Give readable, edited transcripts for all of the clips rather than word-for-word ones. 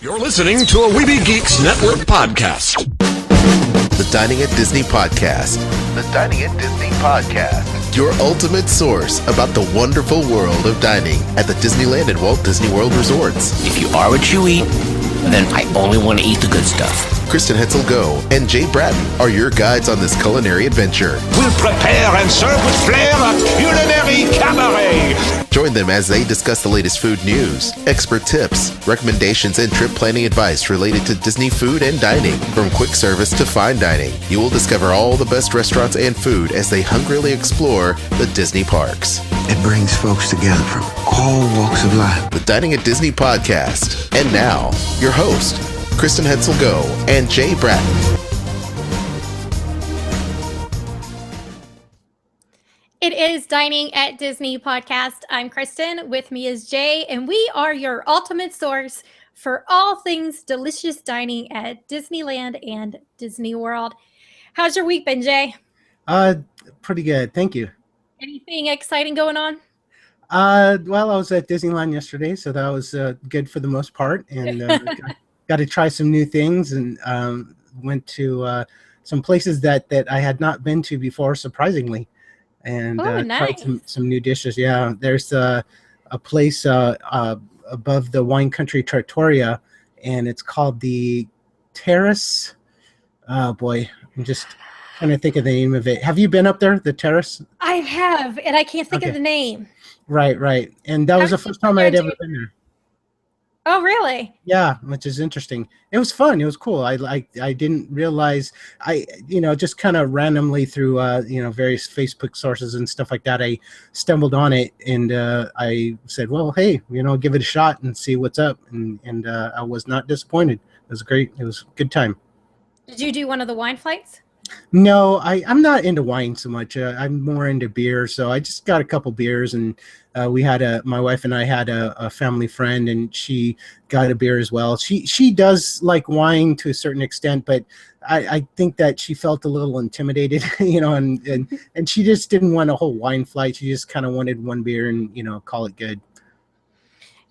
You're listening to a Weeby Geeks Network podcast. The Dining at Disney podcast. The Dining at Disney podcast. Your ultimate source about the wonderful world of dining at the Disneyland and Walt Disney World resorts. If you are what you eat, then I only want to eat the good stuff. Kristen Hoetzel and Jay Brattain are your guides on this culinary adventure. We'll prepare and serve with flair a culinary cabaret. Join them as they discuss the latest food news, expert tips, recommendations, and trip planning advice related to Disney food and dining, from quick service to fine dining. You will discover all the best restaurants and food as they hungrily explore the Disney parks. It brings folks together from all walks of life. The Dining at Disney podcast. And now, your host, Kristen Hoetzel and Jay Brattain. It is Dining at Disney podcast. I'm Kristen. With me is Jay, and we are your ultimate source for all things delicious dining at Disneyland and Disney World. How's your week been, Jay? Pretty good. Thank you. Anything exciting going on? Well, I was at Disneyland yesterday, so that was good for the most part, and got to try some new things, and went to some places that I had not been to before, surprisingly, and nice. tried some new dishes. Yeah, there's a place above the Wine Country Trattoria, and it's called the Terrace. Oh boy, I'm just trying to think of the name of it. Have you been up there, the Terrace? I have, and I can't think of the name. Right. And that was the first time I had ever been there. Oh, really? Yeah, which is interesting. It was fun. It was cool. I didn't realize, just kind of randomly through various Facebook sources and stuff like that, I stumbled on it, and I said, well, hey, give it a shot and see what's up. And I was not disappointed. It was great. It was a good time. Did you do one of the wine flights? No, I'm not into wine so much. I'm more into beer, so I just got a couple beers, and my wife and I had a family friend, and she got a beer as well. She does like wine to a certain extent, but I think that she felt a little intimidated, and she just didn't want a whole wine flight. She just kind of wanted one beer and call it good.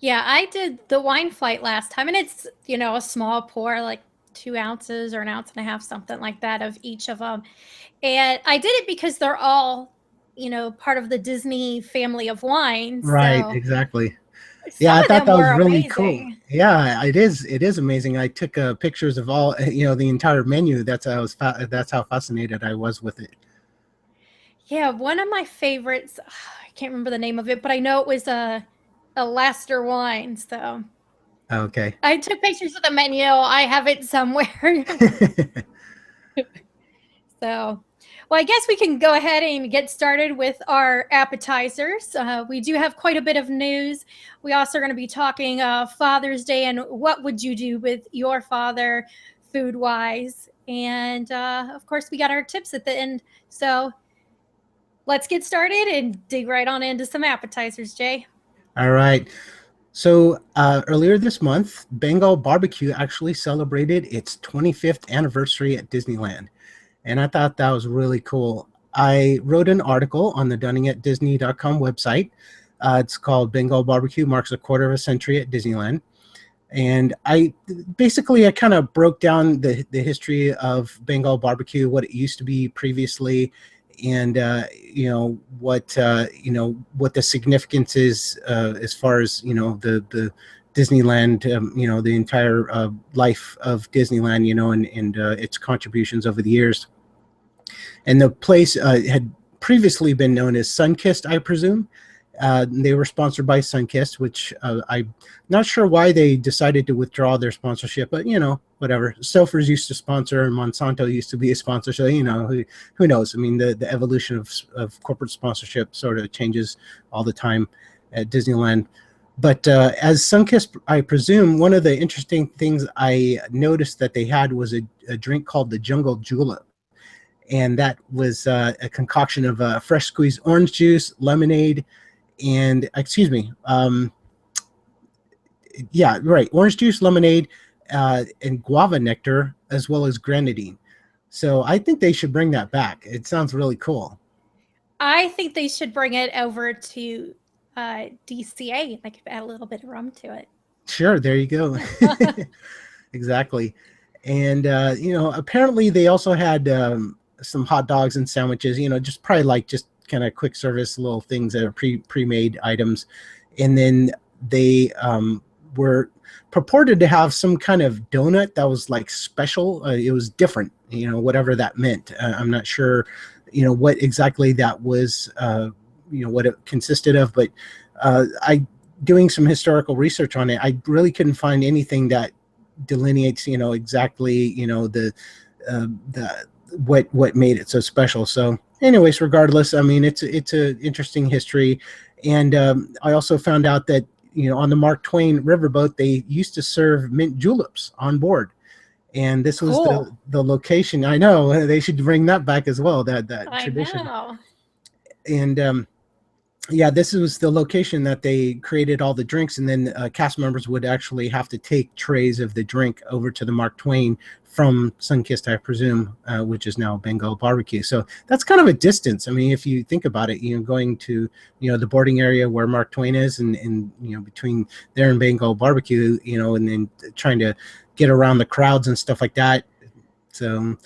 Yeah, I did the wine flight last time, and it's a small pour, like 2 ounces or 1.5 ounces, something like that, of each of them. And I did it because they're all, part of the Disney family of wines. Right, so exactly. Yeah, I thought that was really cool. Amazing. Yeah, it is amazing. I took pictures of all, the entire menu. That's how fascinated I was with it. Yeah, one of my favorites, I can't remember the name of it, but I know it was a Laster wine. So okay. I took pictures of the menu. I have it somewhere. So, well, I guess we can go ahead and get started with our appetizers. We do have quite a bit of news. We also are going to be talking Father's Day and what would you do with your father food-wise. And, of course, we got our tips at the end. So let's get started and dig right on into some appetizers, Jay. All right. So earlier this month, Bengal Barbecue actually celebrated its 25th anniversary at Disneyland. And I thought that was really cool. I wrote an article on the diningatdisney.com website. It's called Bengal Barbecue Marks a Quarter of a Century at Disneyland. And I kind of broke down the history of Bengal Barbecue, what it used to be previously, and what the significance is as far as the Disneyland, the entire life of Disneyland, and its contributions over the years. And the place had previously been known as Sunkist, I presume. They were sponsored by Sunkist, which I'm not sure why they decided to withdraw their sponsorship, but whatever. Stouffer's used to sponsor, and Monsanto used to be a sponsor, so who knows? I mean, the evolution of corporate sponsorship sort of changes all the time at Disneyland. But as Sunkist, I presume, one of the interesting things I noticed that they had was a drink called the Jungle Julep. And that was a concoction of fresh squeezed orange juice, lemonade, and orange juice, lemonade, and guava nectar, as well as grenadine. So I think they should bring that back. It sounds really cool. I think they should bring it over to DCA. They could add a little bit of rum to it. Sure, there you go. Exactly. And apparently they also had some hot dogs and sandwiches, just probably like just kind of quick service little things that are pre-made items. And then they were purported to have some kind of donut that was like special. It was different, whatever that meant. I'm not sure, what exactly that was, what it consisted of, but I doing some historical research on it, I really couldn't find anything that delineates, exactly, the what made it so special. So anyways, regardless, I mean, it's a interesting history. And I also found out that, on the Mark Twain riverboat, they used to serve mint juleps on board. And this was Cool. the location. I know they should bring that back as well, that tradition. I know. And yeah, this was the location that they created all the drinks, and then cast members would actually have to take trays of the drink over to the Mark Twain from Sunkist, I presume, which is now Bengal Barbecue. So that's kind of a distance. I mean, if you think about it, going to the boarding area where Mark Twain is, and between there and Bengal Barbecue, and then trying to get around the crowds and stuff like that. So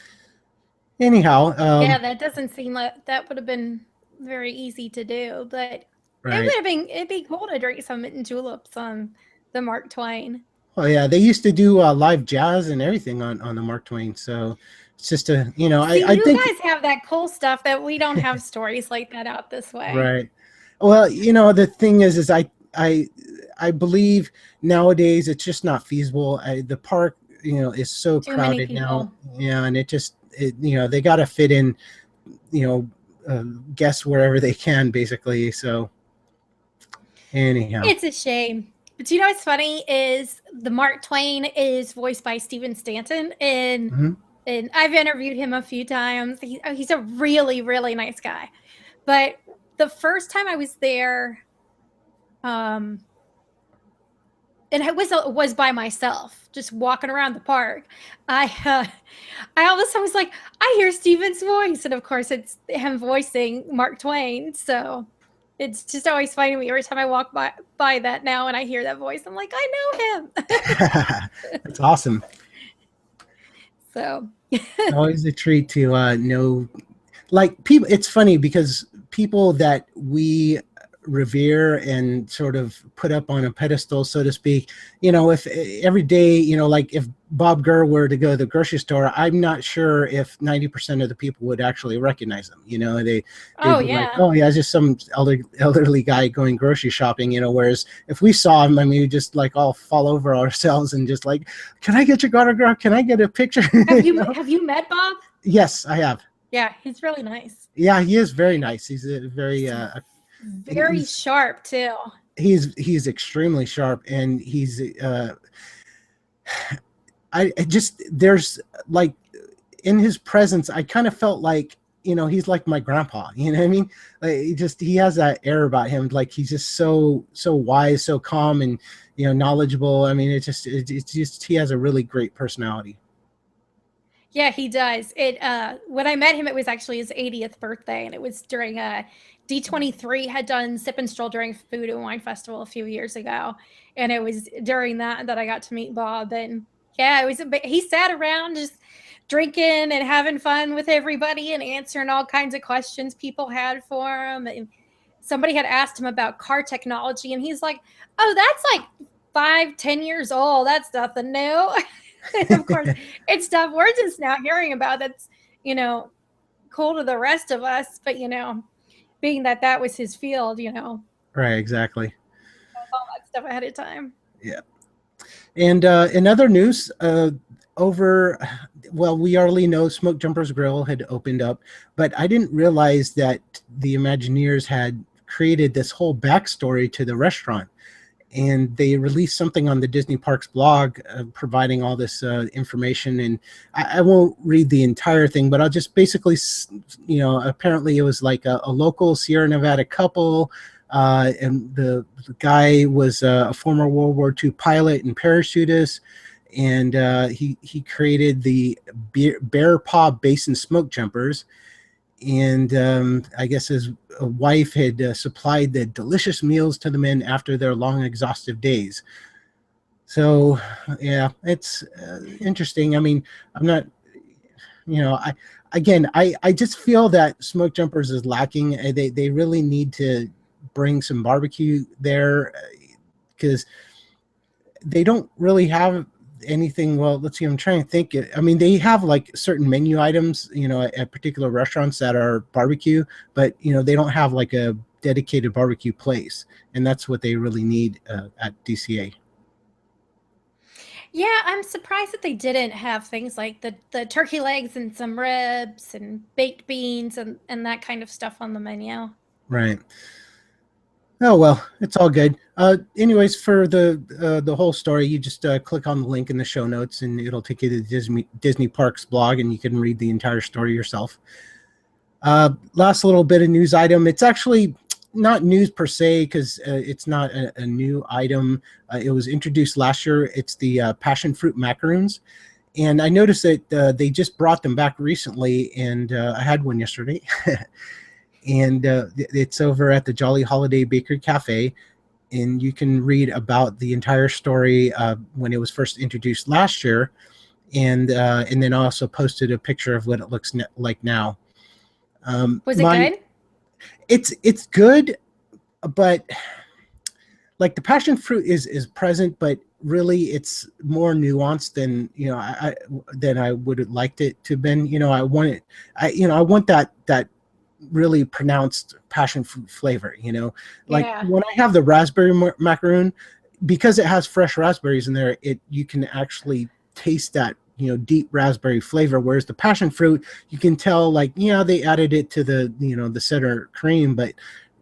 anyhow, Yeah, that doesn't seem like that would have been very easy to do, but right. it'd be cool to drink some mint juleps on the Mark Twain. Oh yeah, they used to do live jazz and everything on the Mark Twain. So it's just I think guys have that cool stuff that we don't have stories like that out this way. Right. Well, the thing is I believe nowadays it's just not feasible. The park, is so Too many crowded now. people. Yeah, and they got to fit in, guests wherever they can, basically. So anyhow, It's a shame. But what's funny is the Mark Twain is voiced by Stephen Stanton, and I've interviewed him a few times. He's a really, really nice guy. But the first time I was there, and I was by myself, just walking around the park. I all of a sudden was like, I hear Stephen's voice, and of course it's him voicing Mark Twain. So it's just always funny to me every time I walk by that now and I hear that voice. I'm like, I know him. that's awesome. So Always a treat to know, like, people. It's funny because people that we revere and sort of put up on a pedestal, so to speak, if every day, like if Bob Gurr were to go to the grocery store, I'm not sure if 90% of the people would actually recognize him. They'd Oh, be yeah. like, oh yeah, it's just some elderly guy going grocery shopping, whereas if we saw him, I mean, we just like all fall over ourselves and just like, can I get your autograph? Can I get a picture? have you met Bob? Yes, I have. Yeah, he's really nice. Yeah, he is very nice. He's a very Very sharp too. he's extremely sharp, and he's I just, there's like, in his presence, I kind of felt like, he's like my grandpa, what I mean? Like, he has that air about him. Like, he's just so wise, so calm, and, knowledgeable. I mean, it's just, he has a really great personality. Yeah, he does. When I met him, it was actually his 80th birthday, and it was during D23 had done Sip and Stroll during Food and Wine Festival a few years ago, and it was during that I got to meet Bob. And yeah, he sat around just drinking and having fun with everybody and answering all kinds of questions people had for him. And somebody had asked him about car technology, and he's like, "Oh, that's like 5-10 years old. That's nothing new." And of course, it's stuff we're just now hearing about. That's cool to the rest of us, but being that was his field, Right, exactly. all that stuff ahead of time. Yeah. And in other news, we already know Smoke Jumper's Grill had opened up, but I didn't realize that the Imagineers had created this whole backstory to the restaurant. And they released something on the Disney Parks blog providing all this information. And I won't read the entire thing, but I'll just basically, apparently it was like a local Sierra Nevada couple. And the guy was a former World War II pilot and parachutist. And he created the Bear Paw Basin Smoke Jumpers. And I guess his wife had supplied the delicious meals to the men after their long, exhaustive days. So, yeah, it's interesting. I mean, I'm not, I just feel that Smoke Jumpers is lacking. They really need to bring some barbecue there because they don't really have anything. Well, let's see, I'm trying to think. I mean, they have like certain menu items, at particular restaurants that are barbecue, but they don't have like a dedicated barbecue place, and that's what they really need at DCA. Yeah, I'm surprised that they didn't have things like the turkey legs and some ribs and baked beans and that kind of stuff on the menu. Right. Oh well, it's all good. Anyways, for the whole story, you just click on the link in the show notes, and it'll take you to the Disney Parks blog, and you can read the entire story yourself. Last little bit of news item. It's actually not news per se because it's not a new item. It was introduced last year. It's the passion fruit macaroons, and I noticed that they just brought them back recently, and I had one yesterday. And it's over at the Jolly Holiday Bakery Cafe, and you can read about the entire story when it was first introduced last year, and then I also posted a picture of what it looks like now. Was it good? It's good, but like the passion fruit is present, but really it's more nuanced than than I would have liked it to have been. I want that really pronounced passion fruit flavor. When I have the raspberry macaroon, because it has fresh raspberries in there, you can actually taste that deep raspberry flavor, whereas the passion fruit, you can tell they added it to the center cream, but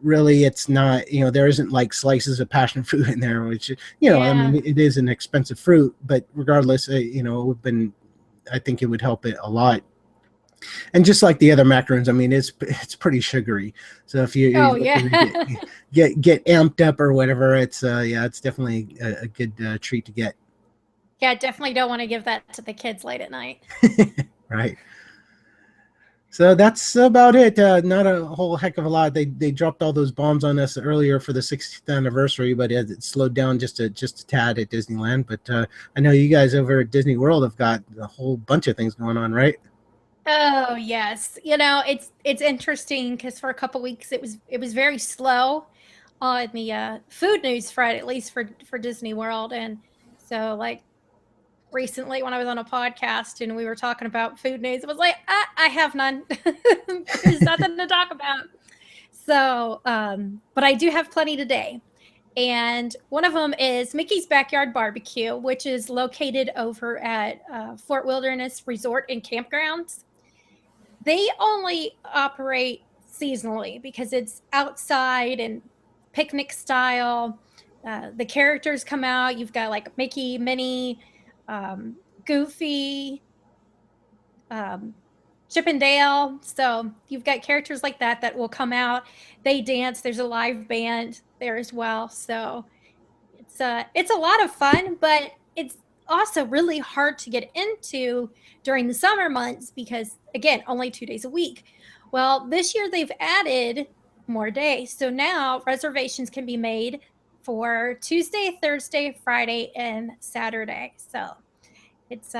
really it's not, there isn't like slices of passion fruit in there, which I mean, it is an expensive fruit, but regardless, I think it would help it a lot. And just like the other macaroons, I mean, it's pretty sugary. So if you get amped up or whatever, it's definitely a good treat to get. Yeah, definitely don't want to give that to the kids late at night. Right. So that's about it. Not a whole heck of a lot. They dropped all those bombs on us earlier for the 60th anniversary, but it slowed down just a tad at Disneyland. But I know you guys over at Disney World have got a whole bunch of things going on, right? Oh yes, it's interesting because for a couple weeks it was very slow on the food news front, at least for Disney World, and so recently when I was on a podcast and we were talking about food news, it was like I have none. There's nothing to talk about. So, but I do have plenty today. And one of them is Mickey's Backyard Barbecue, which is located over at Fort Wilderness Resort and Campgrounds. They only operate seasonally because it's outside and picnic style. The characters come out. You've got like Mickey, Minnie, Goofy, Chip and Dale. So you've got characters like that will come out. They dance. There's a live band there as well. So it's a lot of fun, but it's also really hard to get into during the summer months because, again, only 2 days a week. Well, this year they've added more days. So now reservations can be made for Tuesday, Thursday, Friday, and Saturday. So it's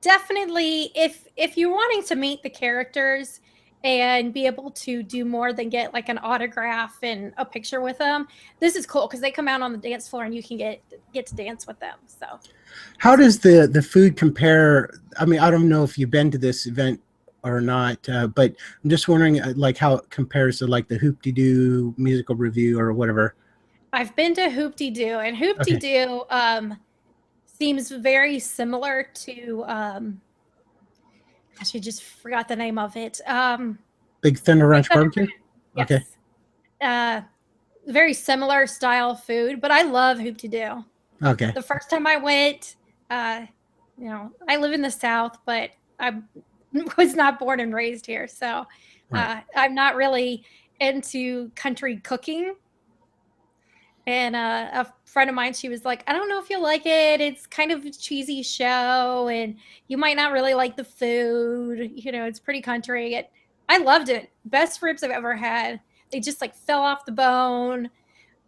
definitely, if you're wanting to meet the characters and be able to do more than get like an autograph and a picture with them, this is cool because they come out on the dance floor and you can get to dance with them. So how does the food compare? I mean, I don't know if you've been to this event or not, but I'm just wondering like how it compares to like the Hoop-de-Doo musical review or whatever. I've been to Hoop-de-Doo, and Hoop-de-Doo seems very similar to gosh, I just forgot the name of it. Big Thunder Ranch Barbecue? Yes. Okay. Very similar style food, but I love Hoop-de-Doo. Okay. The first time I went, I live in the South, but I was not born and raised here. So Right. I'm not really into country cooking. And a friend of mine, she was like, I don't know if you'll like it. It's kind of a cheesy show, and you might not really like the food. It's pretty country. I loved it. Best ribs I've ever had. They just like fell off the bone.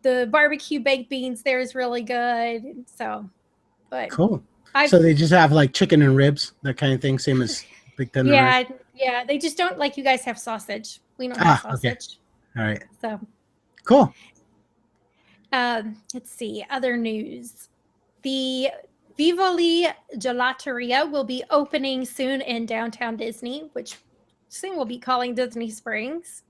the barbecue baked beans there is really good. So, but Cool. So they just have like chicken and ribs, that kind of thing, same as Big Thunder. Yeah, yeah. They just don't like you guys have sausage. We don't have sausage. Okay. All right. So cool. Let's see. Other news. The Vivoli Gelateria will be opening soon in downtown Disney, which soon we'll be calling Disney Springs.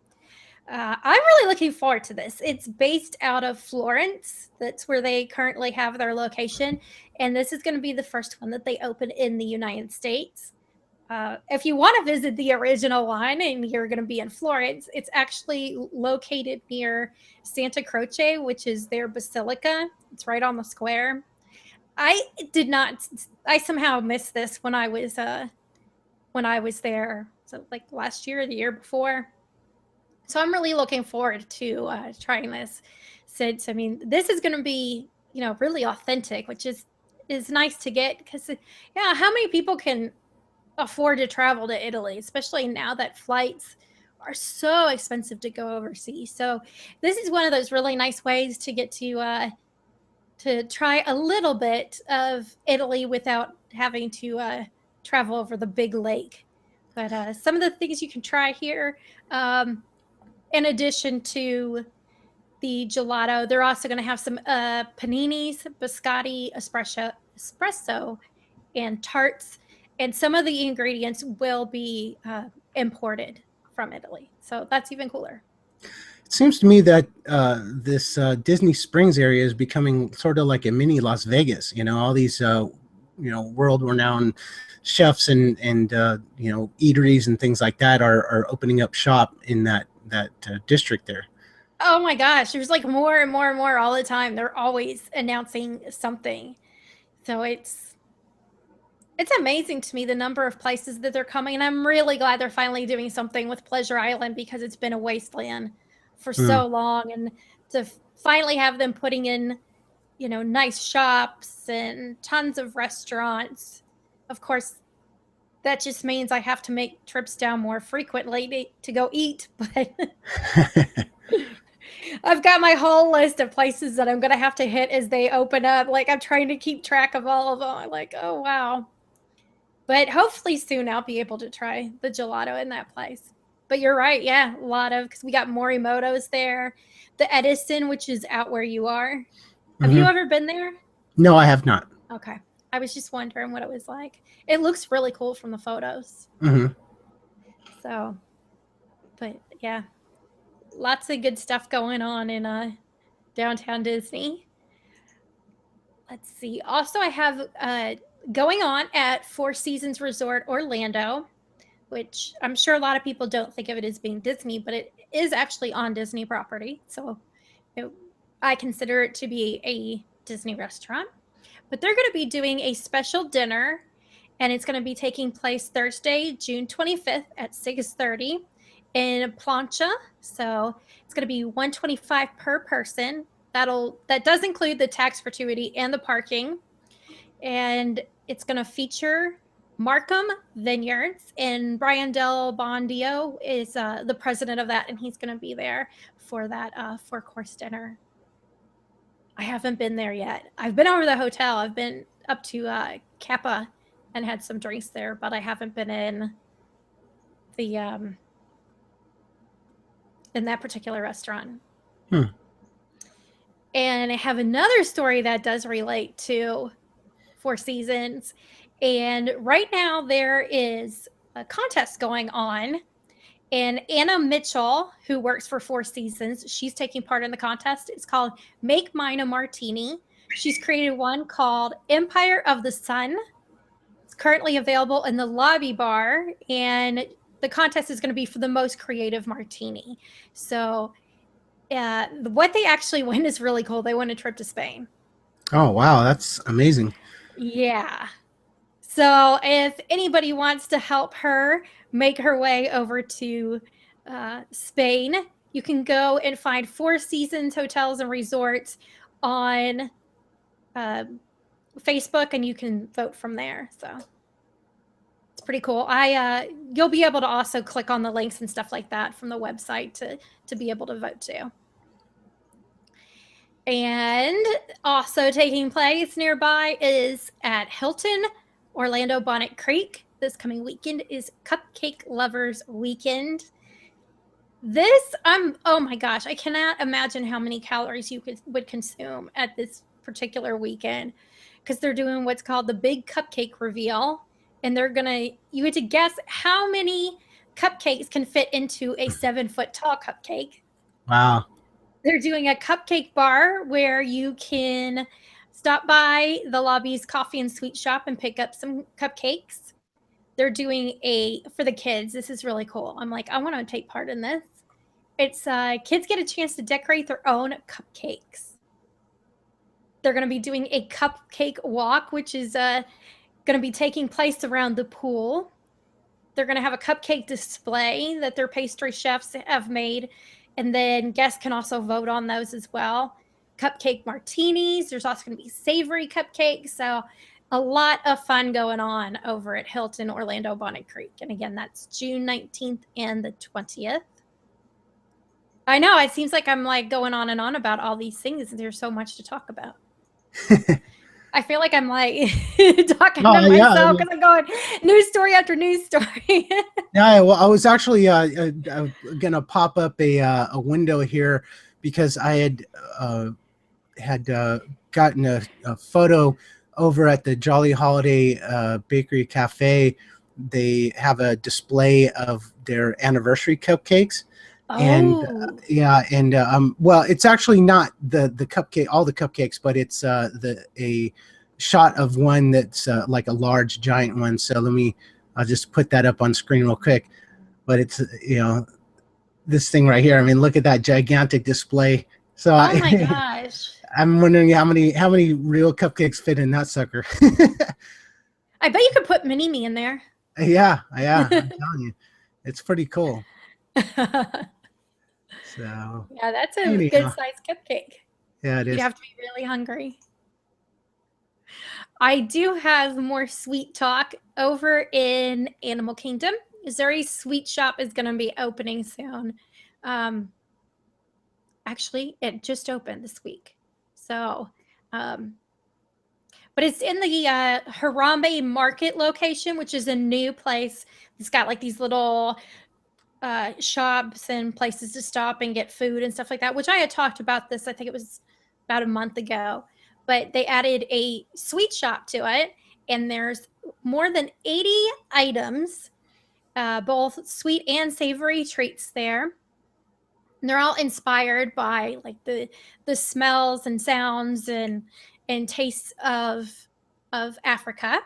I'm really looking forward to this. It's based out of Florence. That's where they currently have their location. And this is going to be the first one that they open in the United States. If you want to visit the original one and you're going to be in Florence, it's actually located near Santa Croce, which is their basilica. It's right on the square. I somehow missed this when I was there. So like last year or the year before. So I'm really looking forward to trying this. Since, I mean, this is going to be, really authentic, which is nice to get because, how many people can afford to travel to Italy, especially now that flights are so expensive to go overseas. So this is one of those really nice ways to get to try a little bit of Italy without having to travel over the big lake. But some of the things you can try here, in addition to the gelato, they're also going to have some paninis, biscotti, espresso, and tarts. And some of the ingredients will be imported from Italy. So that's even cooler. It seems to me that this Disney Springs area is becoming sort of like a mini Las Vegas. All these, world-renowned chefs and eateries and things like that are opening up shop in that district there. Oh my gosh, there's like more and more and more all the time. They're always announcing something. So it's amazing to me the number of places that they're coming, and I'm really glad they're finally doing something with Pleasure Island because it's been a wasteland for so long, and to finally have them putting in, nice shops and tons of restaurants. Of course, that just means I have to make trips down more frequently to go eat, but I've got my whole list of places that I'm going to have to hit as they open up. Like, I'm trying to keep track of all of them. I'm like, oh, wow. But hopefully soon I'll be able to try the gelato in that place. But you're right. Yeah, a lot of, because we got Morimoto's there. The Edison, which is out where you are. Have you ever been there? No, I have not. Okay. I was just wondering what it was like. It looks really cool from the photos. So, but yeah, lots of good stuff going on in downtown Disney. Let's see. Also, I have going on at Four Seasons Resort Orlando, which I'm sure a lot of people don't think of it as being Disney, but it is actually on Disney property. So I consider it to be a Disney restaurant. But they're going to be doing a special dinner, and it's going to be taking place Thursday, June 25th at 6:30 in Plancha. So it's going to be $125 per person. That does include the tax gratuity and the parking. And it's going to feature Markham Vineyards, and Brian Del Bondio is the president of that, and he's going to be there for that 4-course dinner. I haven't been there yet. I've been over the hotel. I've been up to Kappa and had some drinks there, but I haven't been in the in that particular restaurant. And I have another story that does relate to Four Seasons. And right now there is a contest going on. And Anna Mitchell, who works for Four Seasons, she's taking part in the contest. It's called Make Mine a Martini. She's created one called Empire of the Sun. It's currently available in the lobby bar, and the contest is going to be for the most creative martini. So what they actually win is really cool. They win a trip to Spain. Oh, wow. That's amazing. Yeah. So if anybody wants to help her make her way over to Spain, you can go and find Four Seasons Hotels and Resorts on Facebook, and you can vote from there. So it's pretty cool. You'll be able to also click on the links and stuff like that from the website to be able to vote too. And also taking place nearby is at Hilton, Orlando Bonnet Creek. This coming weekend is Cupcake Lovers Weekend. Oh my gosh, I cannot imagine how many calories you would consume at this particular weekend, because they're doing what's called the big cupcake reveal, and you get to guess how many cupcakes can fit into a 7-foot tall cupcake. Wow. They're doing a cupcake bar where you can stop by the lobby's coffee and sweet shop and pick up some cupcakes. They're doing for the kids. This is really cool. I'm like, I want to take part in this. It's kids get a chance to decorate their own cupcakes. They're going to be doing a cupcake walk, which is going to be taking place around the pool. They're going to have a cupcake display that their pastry chefs have made, and then guests can also vote on those as well. Cupcake martinis. There's also going to be savory cupcakes. So a lot of fun going on over at Hilton Orlando Bonnet Creek. And again, that's June 19th and the 20th. I know, it seems like I'm like going on and on about all these things, and there's so much to talk about. I feel like I'm like talking to myself because I'm going news story after news story. Yeah, well, I was actually gonna pop up a window here because I had gotten a photo over at the Jolly Holiday Bakery Cafe. They have a display of their anniversary cupcakes. And well, it's actually not the cupcake, all the cupcakes, but it's a shot of one that's like a large giant one. So I'll just put that up on screen real quick. But it's this thing right here. I mean, look at that gigantic display. So oh my gosh, I'm wondering how many real cupcakes fit in that sucker. I bet you could put mini me in there. Yeah, I'm telling you, it's pretty cool. So yeah, that's a good sized cupcake. Yeah, it is. You have to be really hungry. I do have more sweet talk over in Animal Kingdom. Zuri's sweet shop is going to be opening soon. Actually, it just opened this week. So, but it's in the Harambe Market location, which is a new place. It's got like these little shops and places to stop and get food and stuff like that, which I had talked about this, I think it was about a month ago, but they added a sweet shop to it, and there's more than 80 items, both sweet and savory treats there. And they're all inspired by like the smells and sounds and tastes of Africa.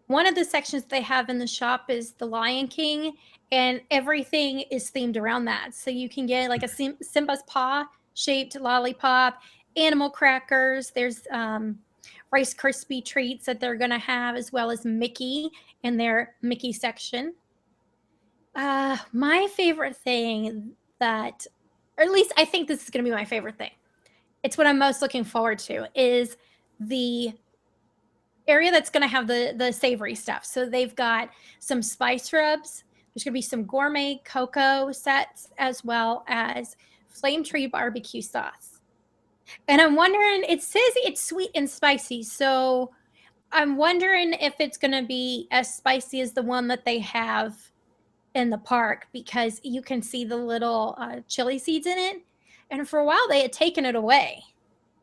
One of the sections they have in the shop is the Lion King, and everything is themed around that. So you can get like a Simba's paw shaped lollipop, animal crackers. There's Rice Krispie treats that they're going to have, as well as Mickey in their Mickey section. My favorite thing or at least I think this is going to be my favorite thing. It's what I'm most looking forward to, is the area that's going to have the savory stuff. So they've got some spice rubs. There's going to be some gourmet cocoa sets, as well as flame tree barbecue sauce. And I'm wondering, it says it's sweet and spicy. So I'm wondering if it's going to be as spicy as the one that they have in the park, because you can see the little chili seeds in it. And for a while they had taken it away.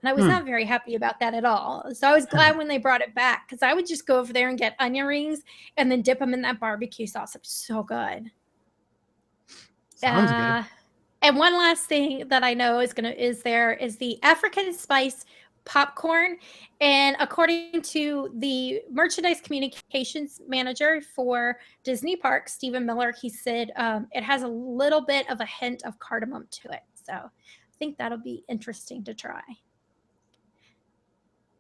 And I was not very happy about that at all. So I was glad when they brought it back, because I would just go over there and get onion rings and then dip them in that barbecue sauce. It's so good. Sounds good. And one last thing that I know is the African spice popcorn. And according to the merchandise communications manager for Disney Parks, Stephen Miller, he said it has a little bit of a hint of cardamom to it. So I think that'll be interesting to try.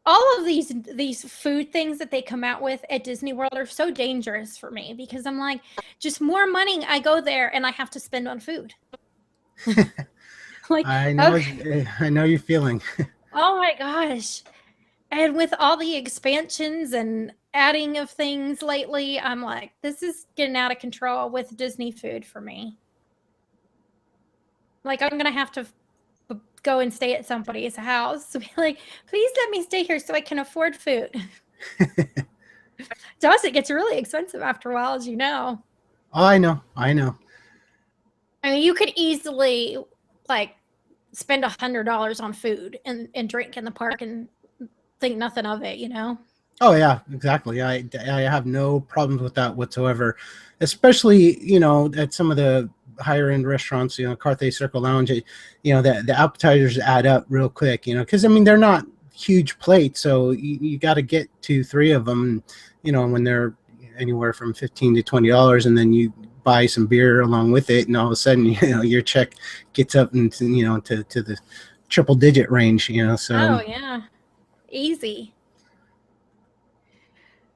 All of these food things that they come out with at Disney World are so dangerous for me, because I'm like, just more money. I go there and I have to spend on food. Like, I know you're feeling. Oh my gosh. And with all the expansions and adding of things lately, I'm like, this is getting out of control with Disney food for me. Like, I'm going to have to go and stay at somebody's house. Be like, please let me stay here so I can afford food. To us, it gets really expensive after a while, as you know. Oh, I know. I mean, you could easily like spend $100 on food and drink in the park and think nothing of it, you know? Oh yeah, exactly. I have no problems with that whatsoever, especially, you know, at some of the higher end restaurants, you know, Carthay Circle Lounge, you know, the appetizers add up real quick, you know, because I mean, they're not huge plates, so you got to get 2-3 of them, you know, when they're anywhere from $15 to $20, and then you buy some beer along with it, and all of a sudden, you know, your check gets up into, you know, to the triple digit range, you know. So oh yeah, easy.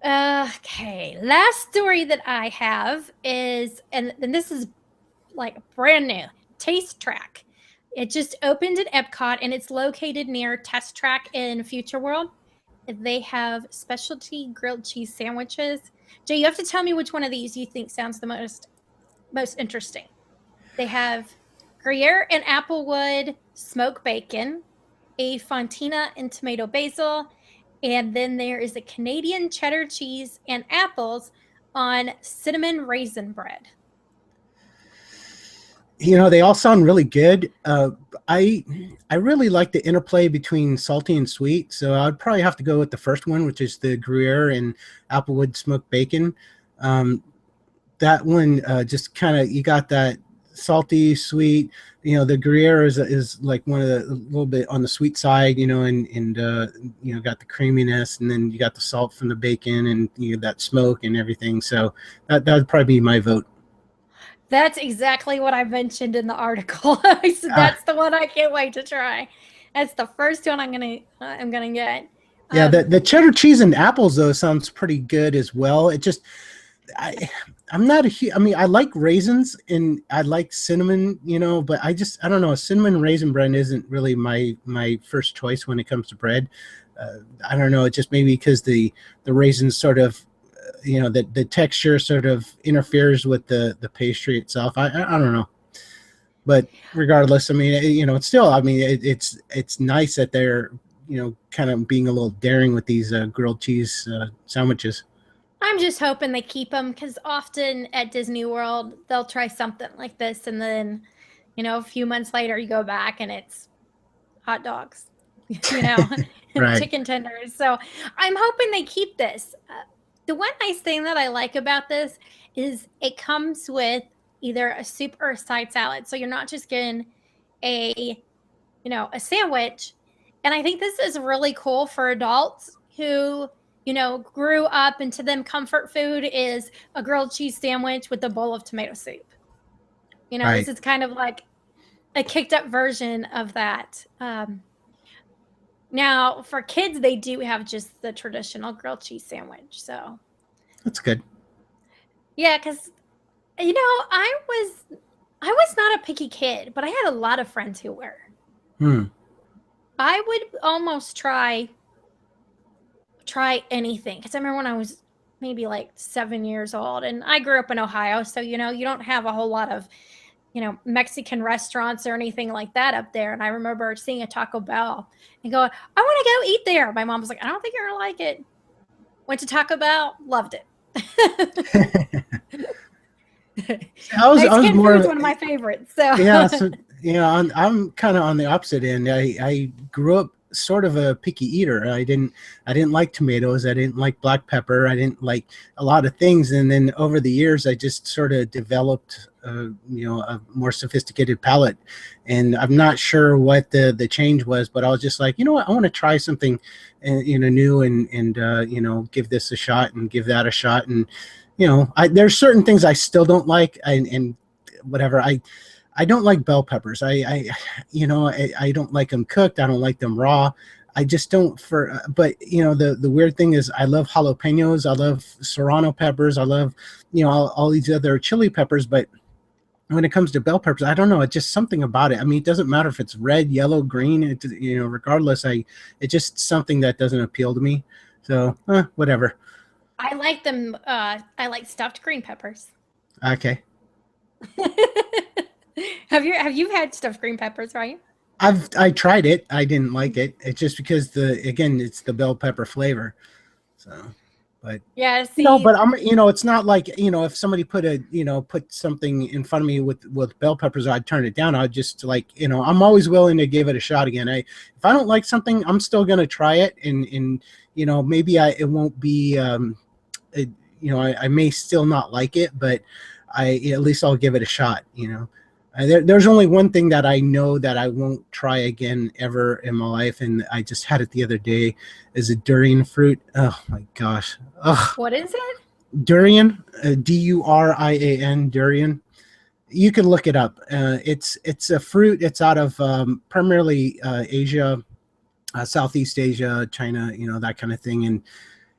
Okay, last story that I have is, and this is like brand new, Taste Track. It just opened at Epcot, and it's located near Test Track in Future World. They have specialty grilled cheese sandwiches. Jay, you have to tell me which one of these you think sounds the most interesting. They have Gruyere and Applewood smoked bacon, a Fontina and tomato basil, and then there is a Canadian cheddar cheese and apples on cinnamon raisin bread. you know, they all sound really good. I really like the interplay between salty and sweet, so I'd probably have to go with the first one, which is the Gruyere and Applewood smoked bacon. That one just kind of, you got that salty, sweet. You know, the Gruyere is like one of the, a little bit on the sweet side, you know, and you know, got the creaminess, and then you got the salt from the bacon, and you know, that smoke and everything. So that would probably be my vote. That's exactly what I mentioned in the article. I said that's the one I can't wait to try. That's the first one I'm gonna get. Yeah, the cheddar cheese and apples though sounds pretty good as well. It just, I'm not a I mean, I like raisins and I like cinnamon, you know, but I don't know. Cinnamon raisin bread isn't really my first choice when it comes to bread. I don't know. It just maybe because the raisins sort of, you know, the texture sort of interferes with the pastry itself. I don't know. But regardless, I mean, you know, it's still, I mean, it's nice that they're, you know, kind of being a little daring with these grilled cheese sandwiches. I'm just hoping they keep them, because often at Disney World, they'll try something like this, and then, you know, a few months later, you go back and it's hot dogs, you know, Right. chicken tenders. So I'm hoping they keep this. The one nice thing that I like about this is it comes with either a soup or a side salad. So you're not just getting a sandwich. And I think this is really cool for adults who, you know, grew up, and to them comfort food is a grilled cheese sandwich with a bowl of tomato soup. You know, Right. This is kind of like a kicked up version of that. Now, for kids, they do have just the traditional grilled cheese sandwich. So That's good. yeah, because, you know, I was not a picky kid, but I had a lot of friends who were. I would almost try anything, because I remember when I was maybe like 7 years old, and I grew up in Ohio, so, you know, you don't have a whole lot of, you know, Mexican restaurants or anything like that up there. And I remember seeing a Taco Bell and going, I want to go eat there. My mom was like, I don't think you're gonna like it. Went to Taco Bell, loved it. I was more food's one of my favorites. So yeah, so, you know, I'm kind of on the opposite end. I grew up sort of a picky eater. I didn't like tomatoes. I didn't like black pepper. I didn't like a lot of things. And then over the years, I just sort of developed, you know, a more sophisticated palate. And I'm not sure what the change was, but I was just like, you know what, I want to try something, you know, new, and you know, give this a shot and give that a shot. And you know, there's certain things I still don't like, and whatever. I don't like bell peppers. You know, I don't like them cooked. I don't like them raw. I just don't. But you know, the weird thing is, I love jalapenos. I love serrano peppers. I love, you know, all these other chili peppers. But when it comes to bell peppers, I don't know. It's just something about it. I mean, it doesn't matter if it's red, yellow, green. You know, regardless, it's just something that doesn't appeal to me. So whatever. I like them. I like stuffed green peppers. Okay. Have you had stuffed green peppers, right? I tried it. I didn't like it. It's just because it's the bell pepper flavor. So, but Yeah, see, but it's not like, if somebody put something in front of me with bell peppers, I'd turn it down. I'd just I'm always willing to give it a shot again. If I don't like something, I'm still going to try it. And maybe it won't be, I may still not like it, but at least I'll give it a shot, There's only one thing that I know that I won't try again ever in my life, and I just had it the other day, is a durian fruit. Oh my gosh. Ugh. what is it? Durian, Durian, durian. You can look it up. It's a fruit. It's out of primarily Asia, Southeast Asia, China, that kind of thing. And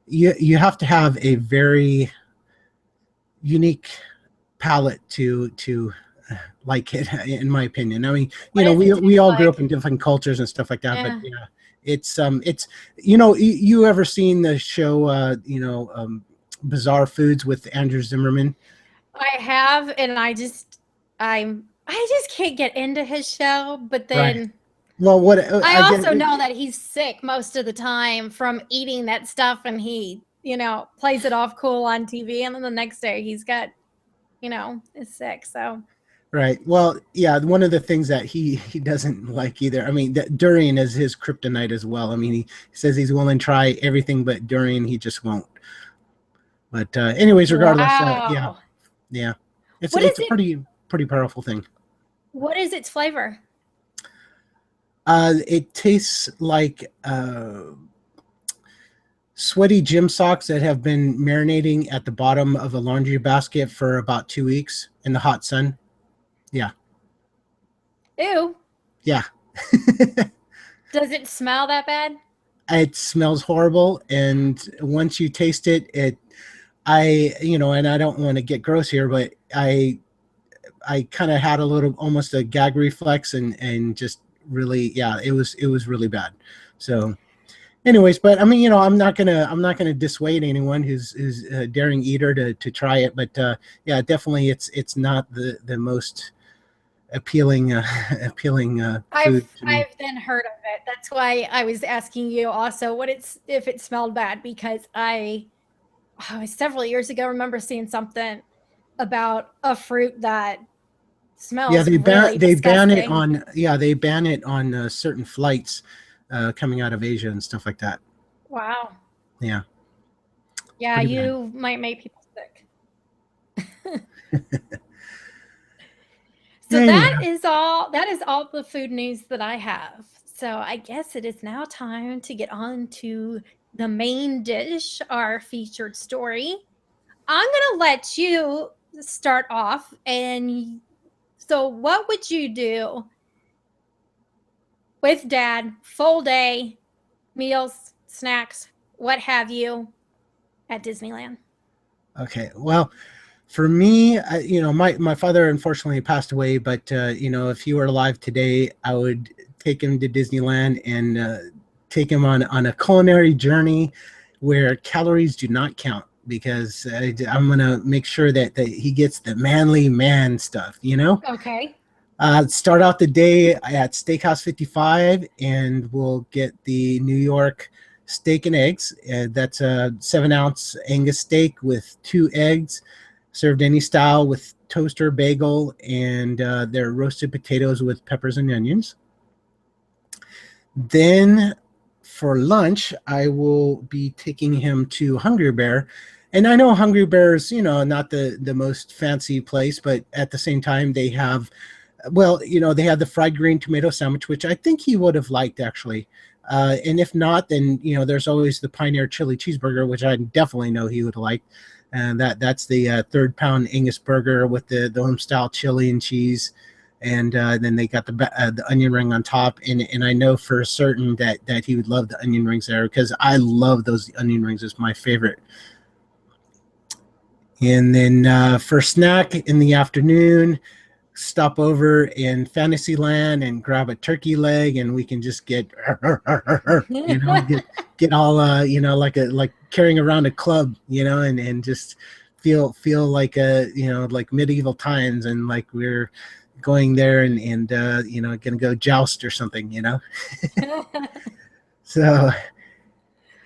you have to have a very unique palate to like it, in my opinion. I mean, we all grew up in different cultures and stuff like that, Yeah. but it's you ever seen the show Bizarre Foods with Andrew Zimmerman? I have, and I just can't get into his show. But then Right. Well, I also know that he's sick most of the time from eating that stuff, and he plays it off cool on TV, and then the next day he's got is sick. So. Right. Well, yeah, one of the things that he doesn't like either. I mean, durian is his kryptonite as well. I mean, he says he's willing to try everything, but durian he just won't. But anyways, regardless, Wow. yeah, it's What it's is a pretty powerful thing. What is its flavor? It tastes like sweaty gym socks that have been marinating at the bottom of a laundry basket for about 2 weeks in the hot sun. Yeah. Ew. Yeah. Does it smell that bad? It smells horrible, and once you taste it, and I don't want to get gross here, but I kind of had a little, almost a gag reflex, and just really, yeah, it was really bad. So anyways, but I mean, I'm not gonna dissuade anyone who's a daring eater to try it, but yeah, definitely it's not the most appealing food to me. I've then heard of it. That's why I was asking you also if it smelled bad, because several years ago remember seeing something about a fruit that smells Yeah, they ban it disgusting. they ban it on certain flights coming out of Asia and stuff like that. Wow. Yeah. Yeah, Pretty bad. you might make people sick. So Yeah. that is all the food news that I have. So I guess it is now time to get on to the main dish, our featured story. I'm going to let you start off. And so what would you do with Dad, full day, meals, snacks, what have you, at Disneyland? Okay. Well, for me, my father unfortunately passed away, but if he were alive today, I would take him to Disneyland and take him on a culinary journey where calories do not count, because I'm gonna make sure that he gets the manly man stuff. Okay. Start out the day at Steakhouse 55, and we'll get the New York steak and eggs. That's a 7-ounce Angus steak with 2 eggs, served any style with toaster, bagel, and their roasted potatoes with peppers and onions. Then for lunch, I will be taking him to Hungry Bear. And I know Hungry Bear's, not the most fancy place, but at the same time, they have, they have the fried green tomato sandwich, which I think he would have liked, actually. And if not, then, there's always the Pioneer Chili Cheeseburger, which I definitely know he would like. And that's the 3rd-pound Angus burger with the home-style chili and cheese. And then they got the onion ring on top. And I know for certain that he would love the onion rings there, because I love those onion rings. It's my favorite. And then for snack in the afternoon, stop over in Fantasyland and grab a turkey leg, and we can just get get all like carrying around a club, and just feel like like medieval times, and like we're going there and gonna go joust or something, So,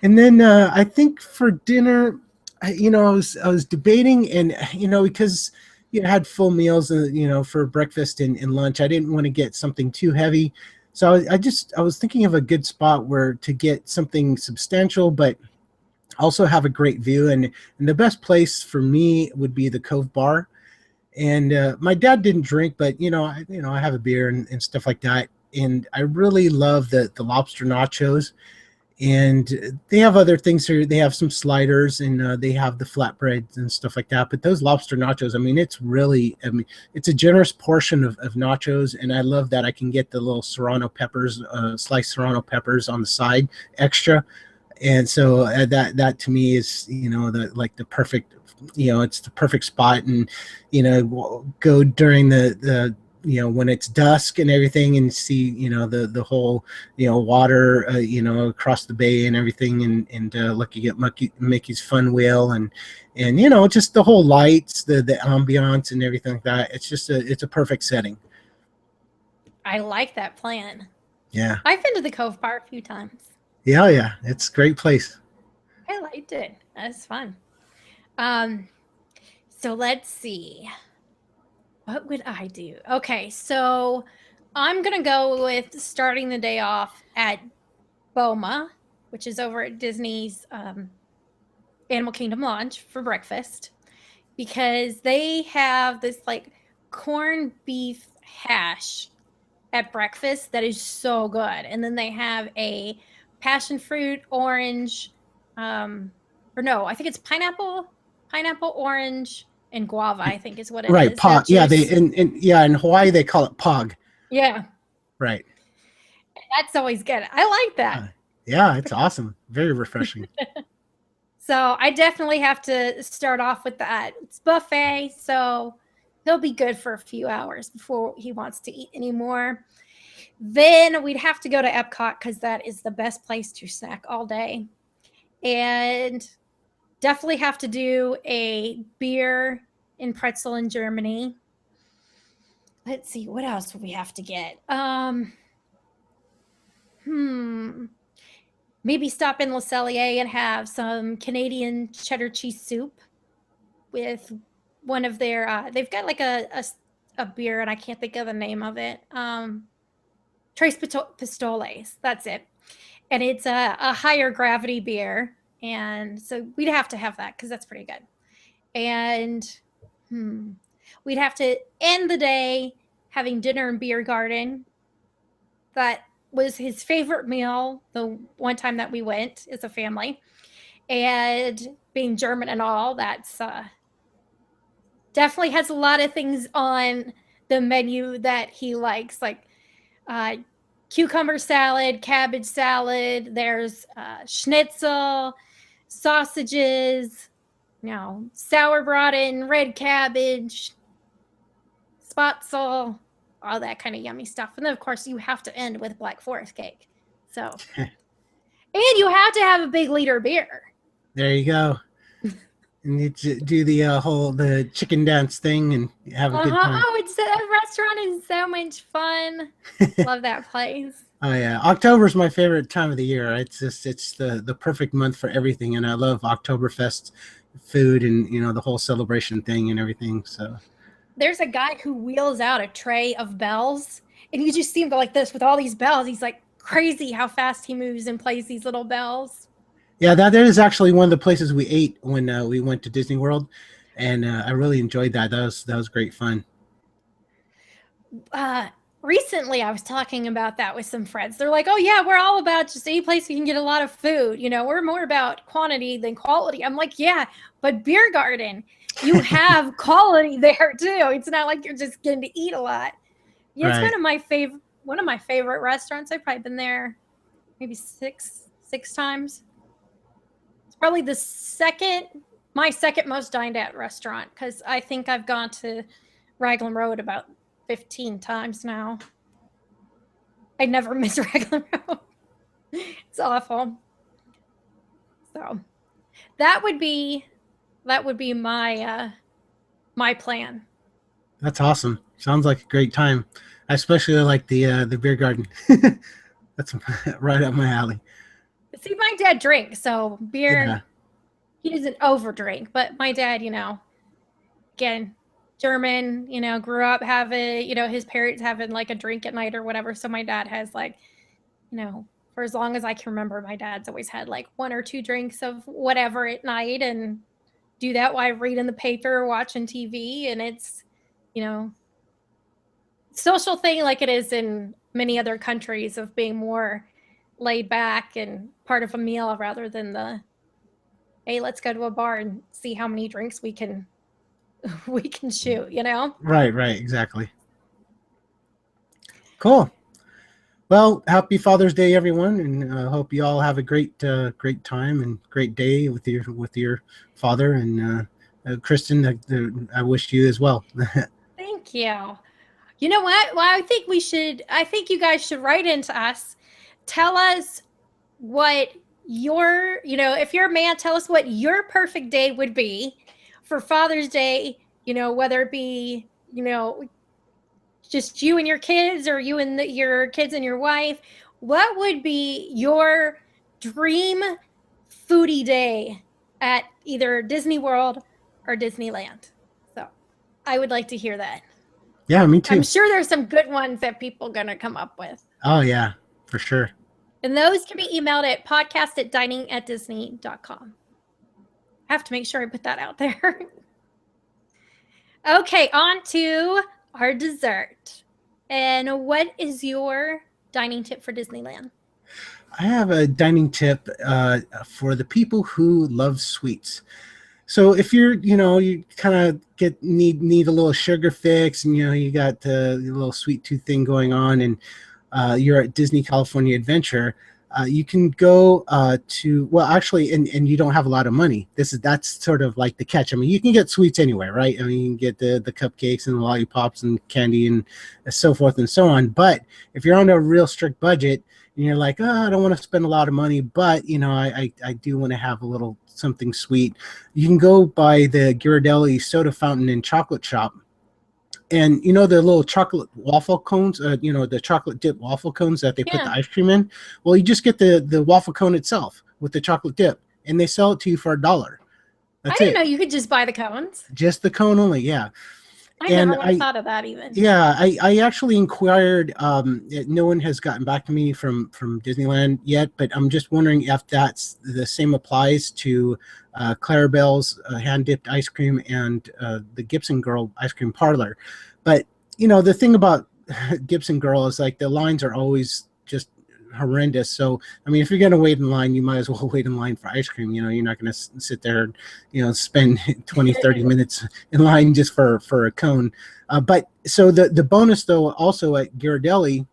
and then I think for dinner, I was debating, and because you had full meals, for breakfast and lunch, I didn't want to get something too heavy. So I was thinking of a good spot where to get something substantial, but also have a great view. And the best place for me would be the Cove Bar. And my dad didn't drink, but I have a beer and stuff like that. And I really love the lobster nachos. And they have other things here. They have some sliders, and they have the flatbreads and stuff like that. But those lobster nachos, it's a generous portion of nachos. And I love that I can get the little serrano peppers, sliced serrano peppers on the side extra. And so that to me is, the perfect, it's the perfect spot. And, go during the when it's dusk and everything, and see, the whole, water, across the bay and everything, and look, you get Mickey's Fun Wheel, and just the whole lights, the ambiance and everything like that. It's a perfect setting. I like that plan. Yeah. I've been to the Cove Bar a few times. Yeah. It's a great place. I liked it. That's fun. So let's see. What would I do? Okay, so I'm going to go with starting the day off at Boma, which is over at Disney's Animal Kingdom Lodge for breakfast, because they have this like corned beef hash at breakfast that is so good. And then they have a passion fruit, orange, I think it's pineapple, orange, and guava, I think is what it is. Right, pog. Yeah, in Hawaii they call it pog. Yeah. Right. That's always good. I like that. Yeah, it's awesome. Very refreshing. So I definitely have to start off with that. It's buffet, so he'll be good for a few hours before he wants to eat anymore. Then we'd have to go to Epcot, because that is the best place to snack all day. And definitely have to do a beer and pretzel in Germany. Let's see, what else would we have to get? Maybe stop in Le Cellier and have some Canadian cheddar cheese soup with one of their, they've got like a beer, and I can't think of the name of it. Tres Pistoles, that's it. And it's a higher gravity beer. And so we'd have to have that, because that's pretty good. And we'd have to end the day having dinner in Beer Garden. That was his favorite meal the one time that we went as a family. And being German and all, that's definitely has a lot of things on the menu that he likes, like cucumber salad, cabbage salad. There's schnitzel, sausages, sour Brattain, red cabbage, spatzel, all that kind of yummy stuff. And then, of course, you have to end with Black Forest cake. So, and you have to have a big liter of beer. There you go. And you do the chicken dance thing and have a good time. Oh, that restaurant is so much fun. Love that place. Oh yeah, October is my favorite time of the year. It's the perfect month for everything, and I love Oktoberfest food and the whole celebration thing and everything. So there's a guy who wheels out a tray of bells, and you just see him go like this with all these bells. He's like crazy how fast he moves and plays these little bells. Yeah, that is actually one of the places we ate when we went to Disney World, and I really enjoyed that. That was great fun. Recently, I was talking about that with some friends. They're like, "Oh yeah, we're all about just any place we can get a lot of food. We're more about quantity than quality." I'm like, "Yeah, but Beer Garden, you have quality there too. It's not like you're just getting to eat a lot." Yeah, right. It's one of my favorite restaurants. I've probably been there maybe six times. It's probably my second most dined at restaurant, because I think I've gone to Raglan Road about 15 times now. I never miss Raglan Road. It's awful. So that would be my my plan. That's awesome. Sounds like a great time. I especially like the beer garden. That's right up my alley. See, my dad drinks, so beer, Yeah. he doesn't overdrink, but my dad, again, German, grew up having, his parents having like a drink at night or whatever. So my dad has like, for as long as I can remember, my dad's always had like 1 or 2 drinks of whatever at night and do that while reading the paper, watching TV. And it's, you know, social thing like it is in many other countries of being more laid back and part of a meal rather than the, hey, let's go to a bar and see how many drinks we can shoot, Right, exactly. Cool. Well, happy Father's Day, everyone, and I hope you all have a great time and great day with your father. And Kristen, I wish you as well. Thank you. You know what? Well, I think you guys should write into us. Tell us what if you're a man, tell us what your perfect day would be for Father's Day, whether it be, just you and your kids or you and your kids and your wife. What would be your dream foodie day at either Disney World or Disneyland? So I would like to hear that. Yeah, me too. I'm sure there's some good ones that people are going to come up with. Oh, yeah, for sure. And those can be emailed at podcast@diningatdisney.com. I have to make sure I put that out there. Okay, on to our dessert. And what is your dining tip for Disneyland? I have a dining tip for the people who love sweets. So if you kind of need a little sugar fix, and you got the little sweet tooth thing going on, and you're at Disney California Adventure, you can go and you don't have a lot of money. That's sort of like the catch. I mean, you can get sweets anywhere, right? I mean, you can get the cupcakes and the lollipops and candy and so forth and so on. But if you're on a real strict budget and you're like, I don't want to spend a lot of money, but I do want to have a little something sweet, you can go by the Ghirardelli soda fountain and chocolate shop. And the little chocolate waffle cones, the chocolate dip waffle cones that they put the ice cream in. Well, you just get the waffle cone itself with the chocolate dip, and they sell it to you for $1. I didn't know you could just buy the cones. Just the cone only, yeah. I never would have thought of that even. Yeah, I actually inquired. No one has gotten back to me from Disneyland yet, but I'm just wondering if that's the same applies to Clarabelle's hand-dipped ice cream and the Gibson Girl ice cream parlor. But, the thing about Gibson Girl is like the lines are always just horrendous. So, I mean, if you're going to wait in line, you might as well wait in line for ice cream. You're not going to sit there and, spend 20, 30 minutes in line just for a cone. But so the bonus, though, also at Ghirardelli,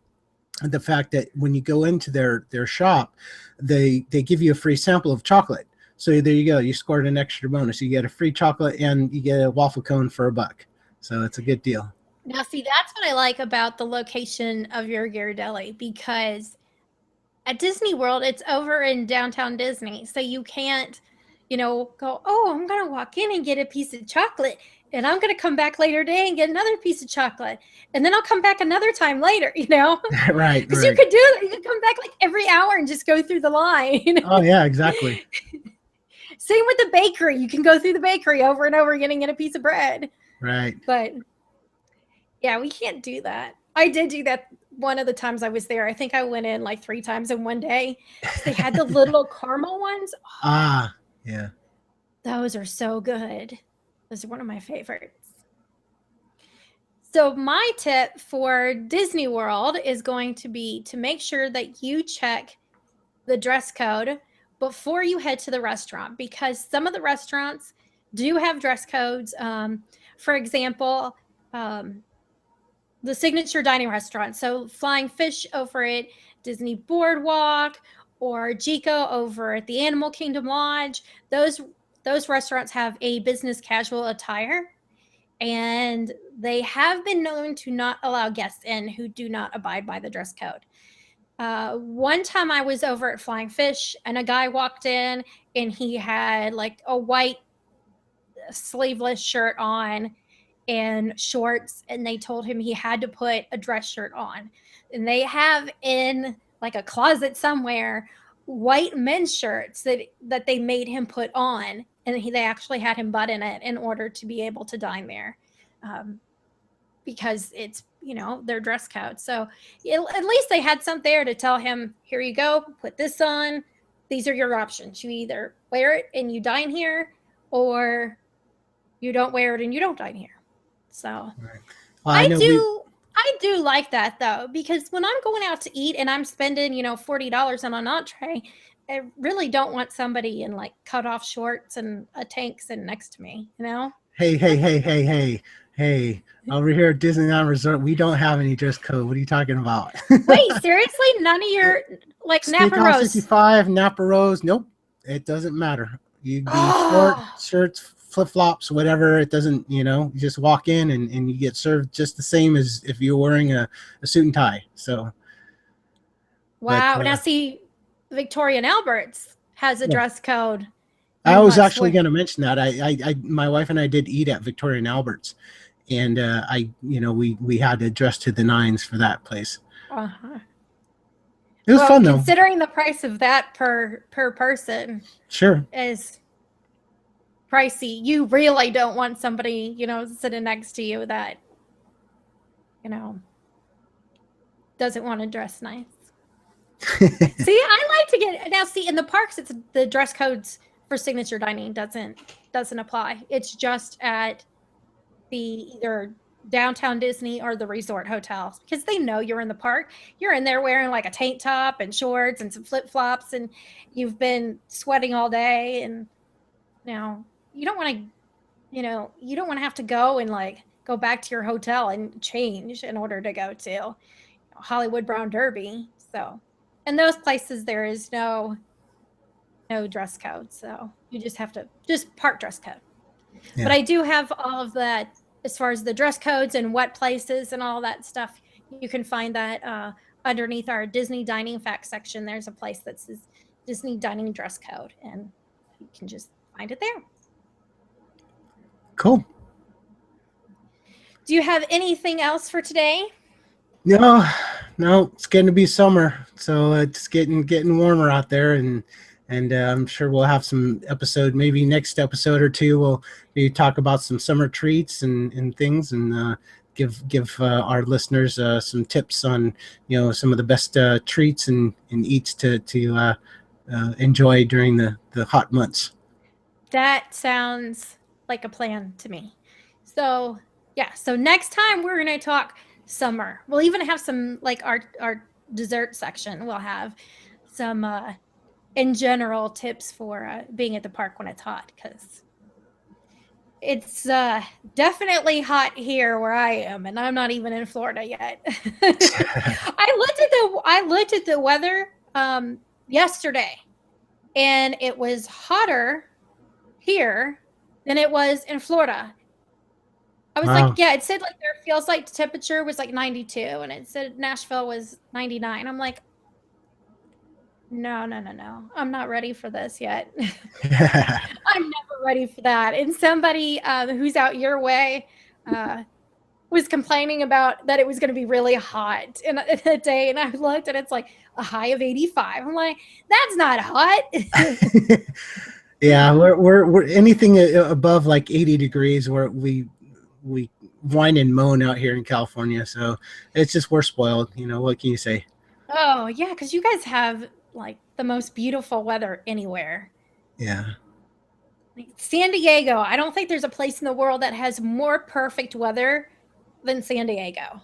the fact that when you go into their shop, they give you a free sample of chocolate. So there you go. You scored an extra bonus. You get a free chocolate and you get a waffle cone for $1. So it's a good deal. Now, see, that's what I like about the location of your Ghirardelli, because at Disney World, it's over in downtown Disney. So you can't, go, I'm going to walk in and get a piece of chocolate, and I'm going to come back later today and get another piece of chocolate. And then I'll come back another time later, Right. Because you could do it. You could come back like every hour and just go through the line. Oh, yeah, exactly. Same with the bakery. You can go through the bakery over and over again and get a piece of bread. Right. But, yeah, we can't do that. I did do that one of the times I was there. I think I went in like 3 times in one day. They had the little caramel ones. Yeah. Those are so good. Those are one of my favorites. So my tip for Disney World is going to be to make sure that you check the dress code before you head to the restaurant, because some of the restaurants do have dress codes. For example, the signature dining restaurant. So Flying Fish over at Disney Boardwalk or Jico over at the Animal Kingdom Lodge. Those restaurants have a business casual attire, and they have been known to not allow guests in who do not abide by the dress code. One time I was over at Flying Fish and a guy walked in and he had like a white sleeveless shirt on, and shorts, and they told him he had to put a dress shirt on. And they have in like a closet somewhere white men's shirts that they made him put on, and they actually had him button it in order to be able to dine there, because it's, you know, their dress code. So at least they had something there to tell him, here you go, put this on. These are your options. You either wear it and you dine here, or you don't wear it and you don't dine here. So Right. Well, I know do like that though, because when I'm going out to eat and I'm spending, you know, $40 on an entree, I really don't want somebody in like cut off shorts and a tank sitting next to me, you know? Hey, over here at Disneyland Resort, we don't have any dress code. What are you talking about? Wait, seriously? None of your like Napa Steakhouse Rose? 65, Napa Rose. Nope, it doesn't matter. You short shirts, flip flops, whatever. It doesn't. You know, you just walk in and you get served just the same as if you're wearing a suit and tie. So. Wow. But, now see, Victoria and Albert's has a dress code. I You was must actually wear- going to mention that. I my wife and I did eat at Victoria and Albert's, and we had to dress to the nines for that place. Uh-huh. It was fun though. Considering the price of that per person Sure. is pricey, you really don't want somebody, you know, sitting next to you that, you know, doesn't want to dress nice. See, I like to get now. See, in the parks, it's the dress codes for signature dining doesn't apply. It's just at the either downtown Disney or the resort hotels, because they know you're in the park. You're in there wearing like a tank top and shorts and some flip flops, and you've been sweating all day, and you know you don't want to have to go and like go back to your hotel and change in order to go to Hollywood Brown Derby. So in those places there is no dress code, so you just have to park dress code. Yeah. But I do have all of that as far as the dress codes and what places and all that stuff. You can find that underneath our Disney dining facts section. There's a place that says Disney dining dress code, and you can just find it there. Cool. Do you have anything else for today? No, it's getting to be summer, so it's getting warmer out there, and I'm sure we'll have some episode, maybe next episode or two, we'll maybe talk about some summer treats and things, and give our listeners some tips on, you know, some of the best treats and eats to enjoy during the hot months. That sounds like a plan to me. So yeah, so next time we're going to talk summer. We'll even have some like our dessert section. We'll have some in general tips for being at the park when it's hot, because it's definitely hot here where I am, and I'm not even in Florida yet. I looked at the weather yesterday, and it was hotter here than it was in Florida. I was Wow. like, yeah, it said like there feels like the temperature was like 92, and it said Nashville was 99. I'm like, no. I'm not ready for this yet. I'm never ready for that. And somebody who's out your way was complaining about that it was going to be really hot in a day. And I looked, and it's like a high of 85. I'm like, that's not hot. Yeah, we're anything above like 80 degrees where we whine and moan out here in California. So it's just, we're spoiled. You know, what can you say? Oh, yeah, because you guys have like the most beautiful weather anywhere. Yeah. Like San Diego, I don't think there's a place in the world that has more perfect weather than San Diego. I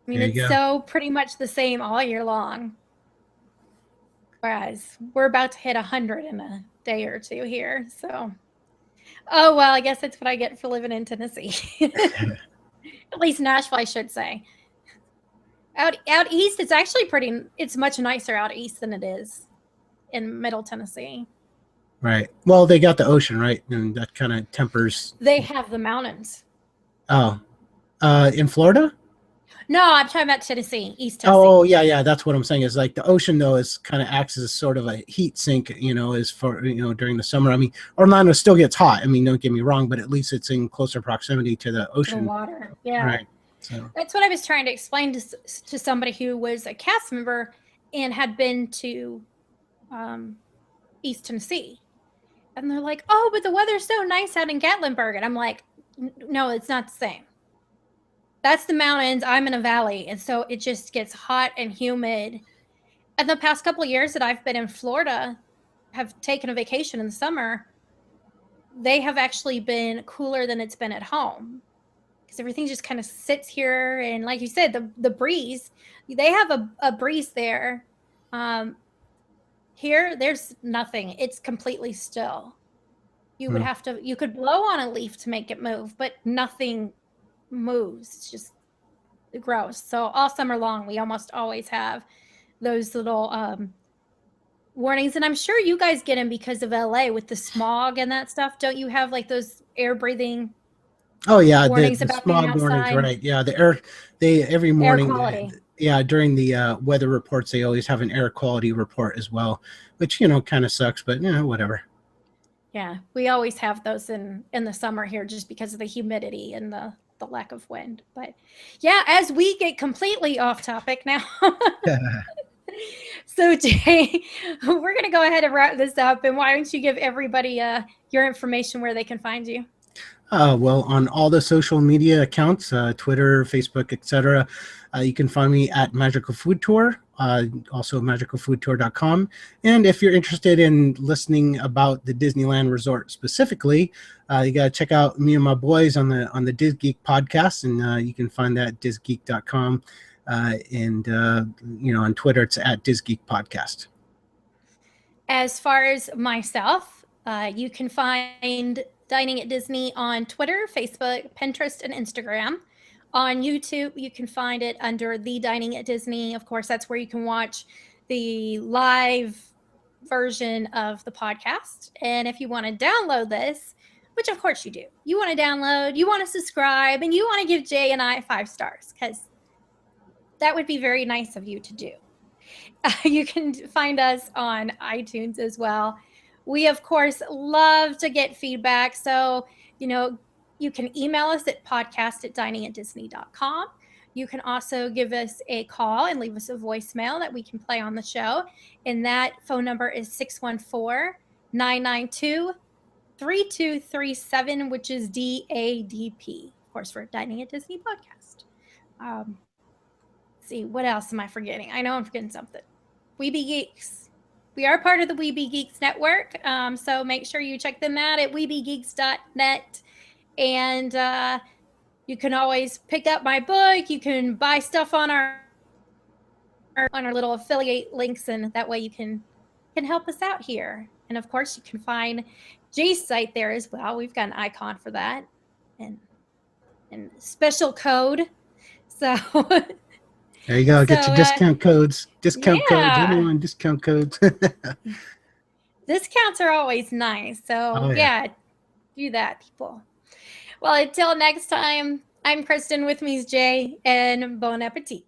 mean, There you it's so pretty much the same all year long. Whereas we're about to hit 100 in a day or two here. So, oh, well, I guess that's what I get for living in Tennessee. At least Nashville, I should say. Out east, it's actually it's much nicer out east than it is in Middle Tennessee. Right. Well, they got the ocean, right? And that kind of tempers. They have the mountains. Oh, in Florida? No, I'm talking about Tennessee, East Tennessee. Oh yeah, that's what I'm saying. Is like the ocean though is kind of acts as sort of a heat sink, is for during the summer. I mean, Orlando still gets hot. I mean, don't get me wrong, but at least it's in closer proximity to the ocean. The water, yeah. Right. So that's what I was trying to explain to somebody who was a cast member and had been to East Tennessee, and they're like, "Oh, but the weather's so nice out in Gatlinburg," and I'm like, "No, it's not the same. That's the mountains. I'm in a valley, and so it just gets hot and humid." And the past couple of years that I've been in Florida, have taken a vacation in the summer, they have actually been cooler than it's been at home. Because everything just kind of sits here, and like you said, the breeze, they have a breeze there. Here, there's nothing. It's completely still. You would have to, you could blow on a leaf to make it move, but nothing moves. It's just gross. So all summer long, we almost always have those little warnings, and I'm sure you guys get them because of LA with the smog and that stuff. Don't you have like those air breathing? Oh yeah, warnings the about smog being warnings, outside? right? Yeah, they every morning. Air quality. Yeah, during the weather reports, they always have an air quality report as well, which kind of sucks, but whatever. Yeah, we always have those in the summer here just because of the humidity and the lack of wind. But yeah, as we get completely off topic now. So Jay, we're going to go ahead and wrap this up. And why don't you give everybody your information where they can find you? Well, on all the social media accounts, Twitter, Facebook, etc., you can find me at Magical Food Tour, also magicalfoodtour.com. And if you're interested in listening about the Disneyland Resort specifically, you got to check out me and my boys on the Diz Geek podcast, and you can find that at dizgeek.com. And on Twitter, it's at Diz Geek Podcast. As far as myself, you can find Dining at Disney on Twitter, Facebook, Pinterest, and Instagram. On YouTube, you can find it under The Dining at Disney. Of course, that's where you can watch the live version of the podcast. And if you want to download this, which of course you do, you want to download, you want to subscribe, and you want to give Jay and I 5 stars, because that would be very nice of you to do. You can find us on iTunes as well. We, of course, love to get feedback. So, you can email us at podcast@diningatdisney.com. You can also give us a call and leave us a voicemail that we can play on the show. And that phone number is 614-992-3237, which is DADP, of course, for Dining at Disney podcast. Let's see, what else am I forgetting? I know I'm forgetting something. Weeby Geeks. We are part of the Weeby Geeks network, so make sure you check them out at weebygeeks.net. And you can always pick up my book. You can buy stuff on our little affiliate links, and that way you can help us out here. And of course, you can find Jay's site there as well. We've got an icon for that, and special code. So there you go. Get your discount codes. Discount codes. Anyone discount codes. Discounts are always nice. So yeah, do that, people. Well, until next time, I'm Kristen, with me is Jay, and bon appetit.